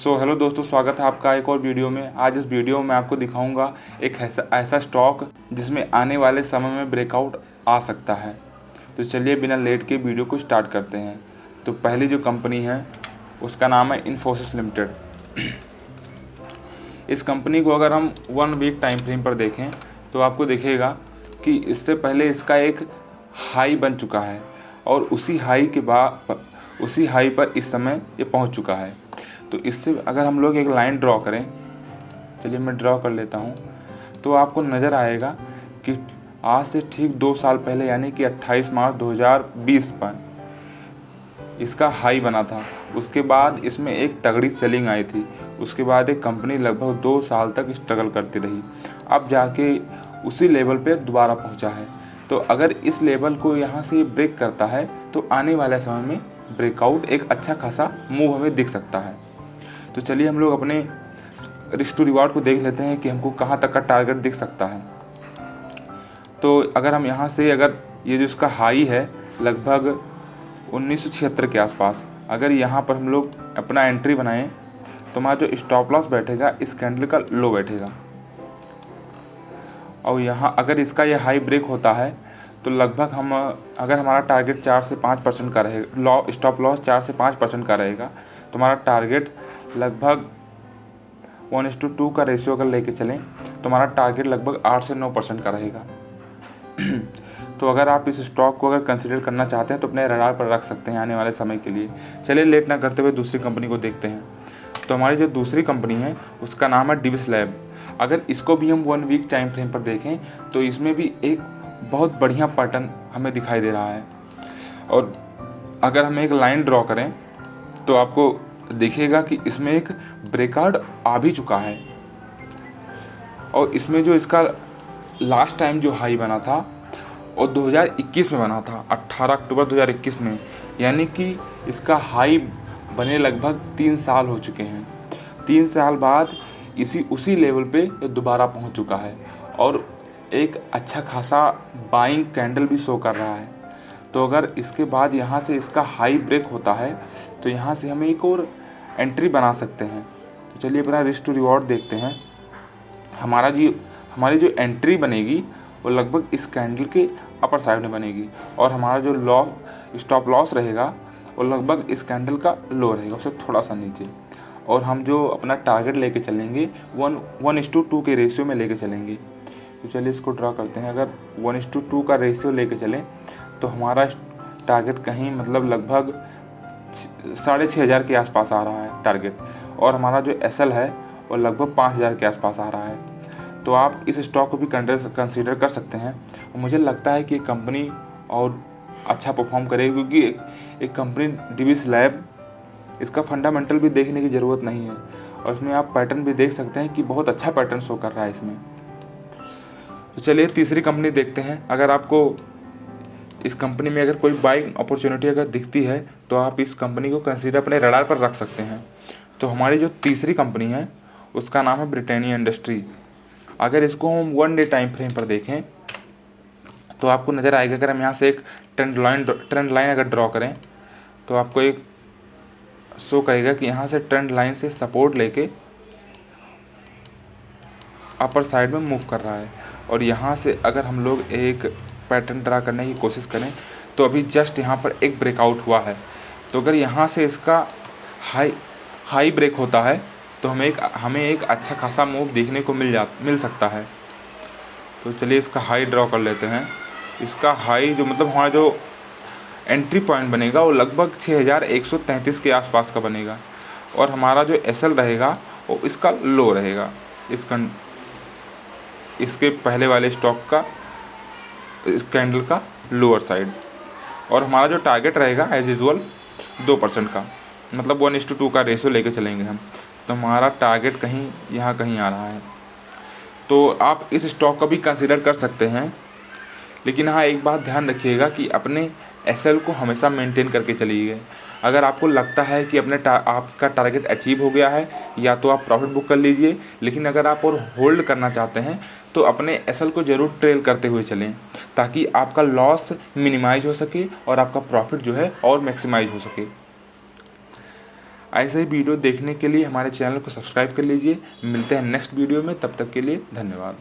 Hello दोस्तों, स्वागत है आपका एक और वीडियो में। आज इस वीडियो में आपको दिखाऊंगा एक ऐसा स्टॉक जिसमें आने वाले समय में ब्रेकआउट आ सकता है। तो चलिए बिना लेट के वीडियो को स्टार्ट करते हैं। तो पहली जो कंपनी है उसका नाम है इन्फोसिस लिमिटेड। इस कंपनी को अगर हम 1 वीक टाइम फ्रेम पर देखें तो आपको दिखेगा कि इससे पहले इसका एक हाई बन चुका है और उसी हाई पर इस समय ये पहुंच चुका है। तो इससे अगर हम लोग एक लाइन ड्रॉ करें, चलिए मैं ड्रॉ कर लेता हूं, तो आपको नज़र आएगा कि आज से ठीक 2 साल पहले यानी कि 28 मार्च 2020 पर इसका हाई बना था। उसके बाद इसमें एक तगड़ी सेलिंग आई थी। उसके बाद एक कंपनी लगभग 2 साल तक स्ट्रगल करती रही, अब जाके उसी लेवल पे दोबारा पहुंचा है। तो अगर इस लेवल को यहाँ से ब्रेक करता है तो आने वाले समय में ब्रेकआउट एक अच्छा खासा मूव हमें दिख सकता है। तो चलिए हम लोग अपने रिस्क टू रिवार्ड को देख लेते हैं कि हमको कहाँ तक का टारगेट दिख सकता है। तो अगर हम यहाँ से ये जो इसका हाई है लगभग 1976 के आसपास, अगर यहाँ पर हम लोग अपना एंट्री बनाएं तो हमारा जो स्टॉप लॉस बैठेगा इस कैंडल का लो बैठेगा। और यहाँ अगर इसका ये हाई ब्रेक होता है तो लगभग अगर हमारा टारगेट 4 से 5% का रहेगा, स्टॉप लॉस 4 से 5% का रहेगा, तो हमारा टारगेट लगभग 1:2 का रेशियो अगर लेके चलें तो हमारा टारगेट लगभग 8 से 9% का रहेगा। तो अगर आप इस स्टॉक को अगर कंसीडर करना चाहते हैं तो अपने रडार पर रख सकते हैं आने वाले समय के लिए। चलिए लेट ना करते हुए दूसरी कंपनी को देखते हैं। तो हमारी जो दूसरी कंपनी है उसका नाम है डिविस लैब। अगर इसको भी हम 1 वीक टाइम फ्रेम पर देखें तो इसमें भी एक बहुत बढ़िया पैटर्न हमें दिखाई दे रहा है। और अगर हम एक लाइन ड्रॉ करें तो आपको देखिएगा कि इसमें एक ब्रेकआउट आ भी चुका है। और इसमें जो इसका लास्ट टाइम जो हाई बना था और 2021 में बना था, 18 अक्टूबर 2021 में, यानी कि इसका हाई बने लगभग 3 साल हो चुके हैं। 3 साल बाद उसी लेवल पे ये दोबारा पहुंच चुका है और एक अच्छा खासा बाइंग कैंडल भी शो कर रहा है। तो अगर इसके बाद यहाँ से इसका हाई ब्रेक होता है तो यहाँ से हम एक और एंट्री बना सकते हैं। तो चलिए अपना रिस्क टू रिवॉर्ड देखते हैं। हमारी जो एंट्री बनेगी वो लगभग इस कैंडल के अपर साइड में बनेगी और हमारा जो स्टॉप लॉस रहेगा वो लगभग इस कैंडल का लो रहेगा, उससे थोड़ा सा नीचे। और हम जो अपना टारगेट लेके चलेंगे 1:2 के रेशियो में लेके चलेंगे। तो चलिए इसको ड्रा करते हैं। अगर 1:2 का रेशियो लेके चलें तो हमारा टारगेट कहीं मतलब लगभग 6,500 के आसपास आ रहा है टारगेट, और हमारा जो एसएल है वो लगभग 5,000 के आसपास आ रहा है। तो आप इस स्टॉक को भी कंसीडर कर सकते हैं। मुझे लगता है कि कंपनी और अच्छा परफॉर्म करेगी, क्योंकि एक कंपनी डिविस लैब, इसका फंडामेंटल भी देखने की ज़रूरत नहीं है और इसमें आप पैटर्न भी देख सकते हैं कि बहुत अच्छा पैटर्न शो कर रहा है इसमें। तो चलिए तीसरी कंपनी देखते हैं। अगर आपको इस कंपनी में अगर कोई बाइंग अपॉर्चुनिटी अगर दिखती है तो आप इस कंपनी को कंसीडर अपने रडार पर रख सकते हैं। तो हमारी जो तीसरी कंपनी है उसका नाम है ब्रिटानिया इंडस्ट्री। अगर इसको हम 1 डे टाइम फ्रेम पर देखें तो आपको नज़र आएगा, अगर हम यहाँ से एक ट्रेंड लाइन अगर ड्रॉ करें तो आपको एक शो करेगा कि यहाँ से ट्रेंड लाइन से सपोर्ट लेके अपर साइड में मूव कर रहा है। और यहाँ से अगर हम लोग एक पैटर्न ड्रा करने की कोशिश करें तो अभी जस्ट यहाँ पर एक ब्रेकआउट हुआ है। तो अगर यहाँ से इसका हाई ब्रेक होता है तो हमें एक अच्छा खासा मूव देखने को मिल सकता है। तो चलिए इसका हाई ड्रॉ कर लेते हैं। इसका हाई जो मतलब हमारा जो एंट्री पॉइंट बनेगा वो लगभग 6,133 के आसपास का बनेगा और हमारा जो एसएल रहेगा वो इसका लो रहेगा, इसके पहले वाले स्टॉक का, इस कैंडल का लोअर साइड। और हमारा जो टारगेट रहेगा एज यूजुअल 2% का, मतलब 1:2 का रेशियो लेके चलेंगे हम। तो हमारा टारगेट कहीं यहाँ कहीं आ रहा है। तो आप इस स्टॉक को भी कंसीडर कर सकते हैं, लेकिन हाँ एक बात ध्यान रखिएगा कि अपने एसएल को हमेशा मेंटेन करके चलिए। अगर आपको लगता है कि आपका टारगेट अचीव हो गया है या तो आप प्रॉफिट बुक कर लीजिए, लेकिन अगर आप और होल्ड करना चाहते हैं तो अपने एसएल को ज़रूर ट्रेल करते हुए चलें, ताकि आपका लॉस मिनिमाइज हो सके और आपका प्रॉफिट जो है और मैक्सिमाइज हो सके। ऐसे ही वीडियो देखने के लिए हमारे चैनल को सब्सक्राइब कर लीजिए। मिलते हैं नेक्स्ट वीडियो में, तब तक के लिए धन्यवाद।